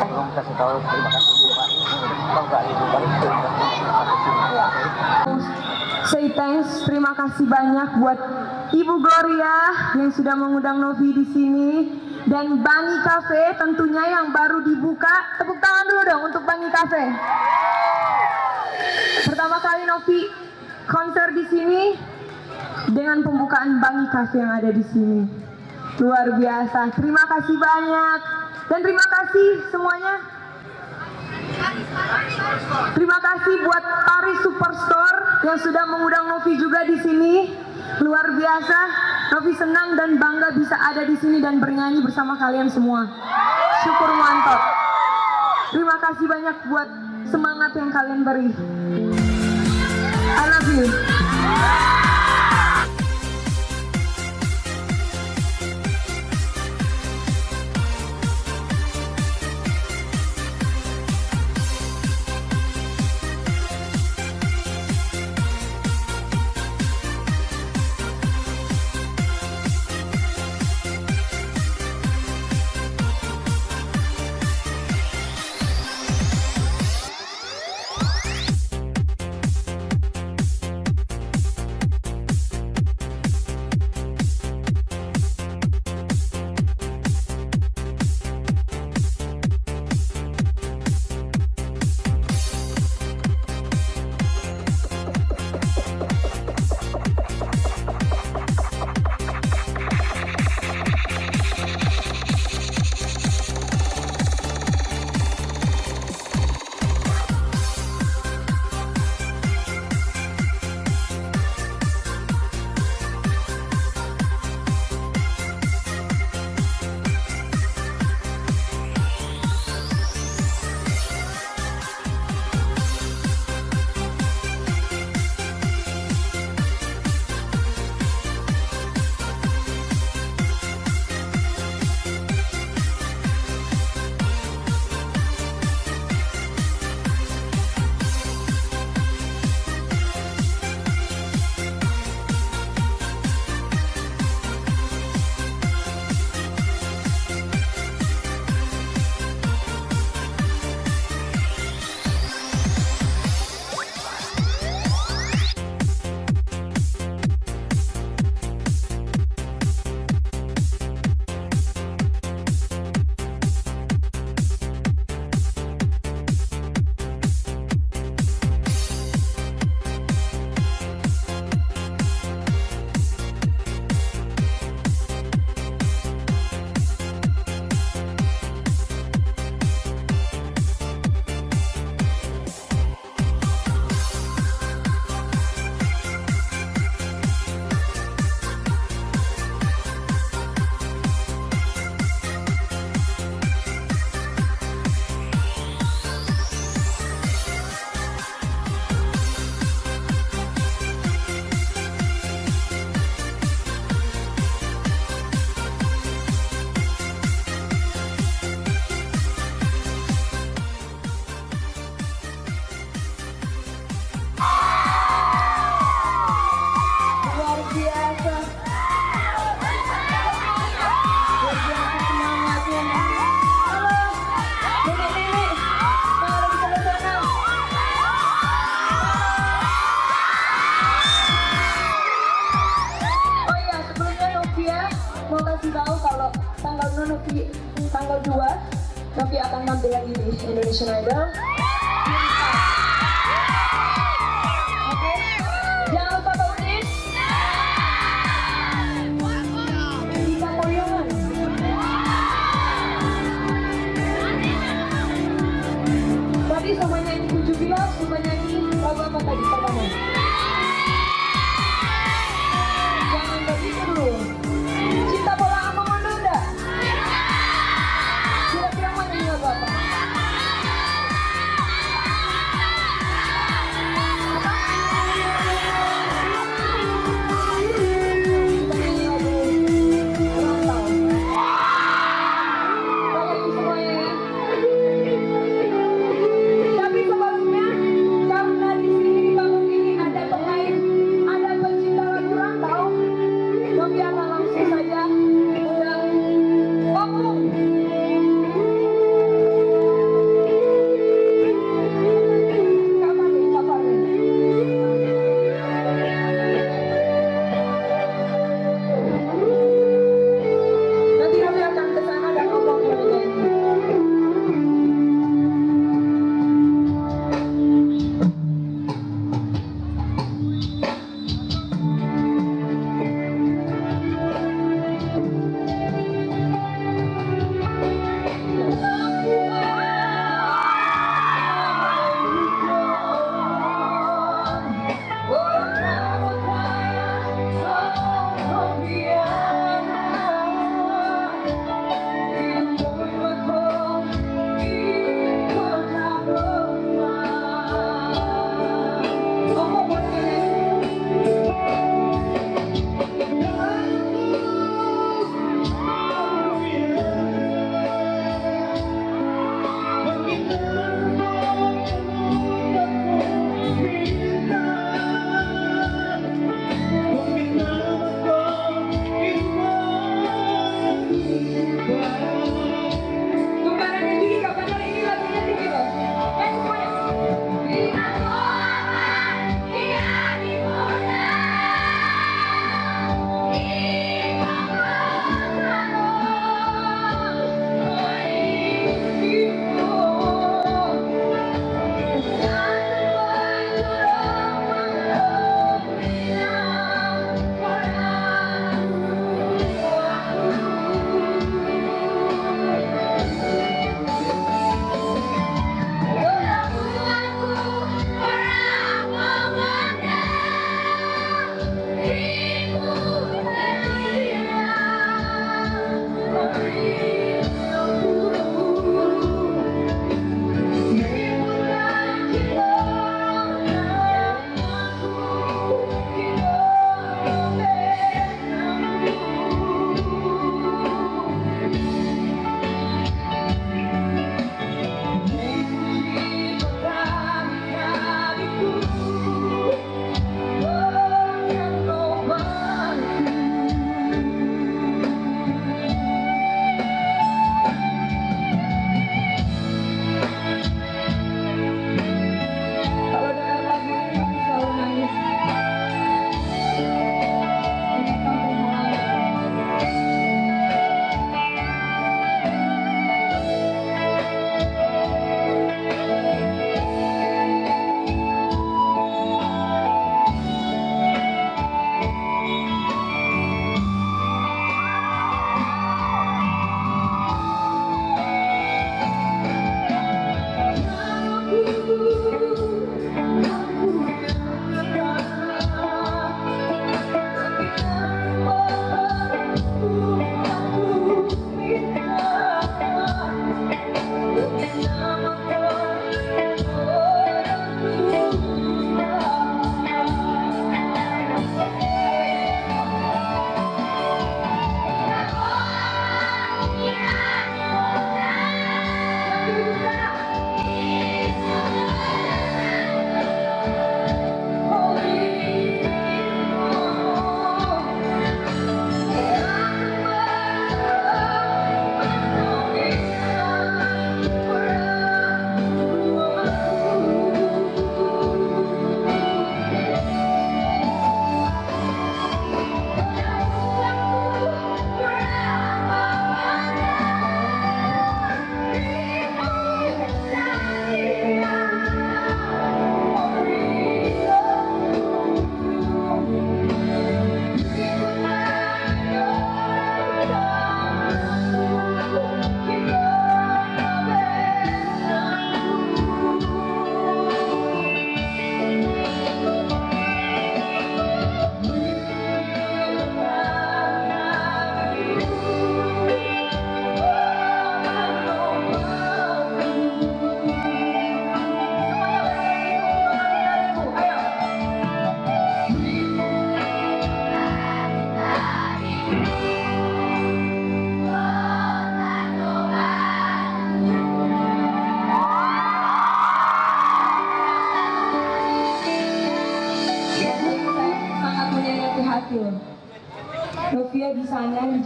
belum kasih tahu terima kasih Bu Pak. Tahu nggak Ibu Pak? Say thanks, terima kasih banyak buat Ibu Gloria yang sudah mengundang Novi di sini dan Bangi Cafe tentunya yang baru dibuka. Tepuk tangan dulu dong untuk Bangi Cafe. Pertama kali Novi konser di sini dengan pembukaan Bangi Cafe yang ada di sini. Luar biasa. Terima kasih banyak dan terima kasih semuanya. Terima kasih buat Paris Superstore yang sudah mengundang Novi juga di sini. Luar biasa. Novi senang dan bangga bisa ada di sini dan bernyanyi bersama kalian semua. Syukur mantap. Terima kasih banyak buat semangat yang kalian beri. I love you. Tanggal 2 Novi akan tampil lagi di Indonesian Idol. Oke, jangan lupa bangunin. Kita koyongan. Tadi sama nyanyi 17, sama nyanyi lagu apa tadi pertama? Jangan begitu dulu. Cinta bola sama Mondo enggak? Kira-kira mau nyanyi lagu apa? Tapi sebelumnya karena di sini dibangun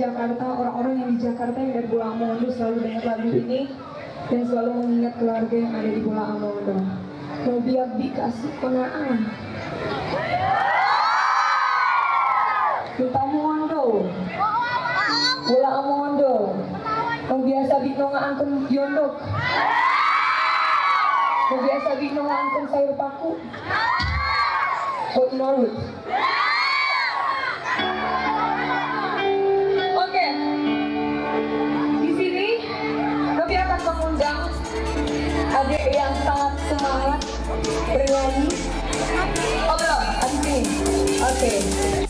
Jakarta, orang-orang yang di Jakarta yang dari Bola Amongondo selalu dengar lagu ini dan selalu mengingat keluarga yang ada di Bola Amongondo. Novi Abdi kasih konaan. Kita Amongondo, Bola Amongondo, yang biasa bitnonga angkun yondok, yang biasa bitnonga angkun sayur paku, hot norut. Oke, di sini Novi akan mengundang adik yang sangat semangat bernyanyi. Oh belum, abis ini. Oke.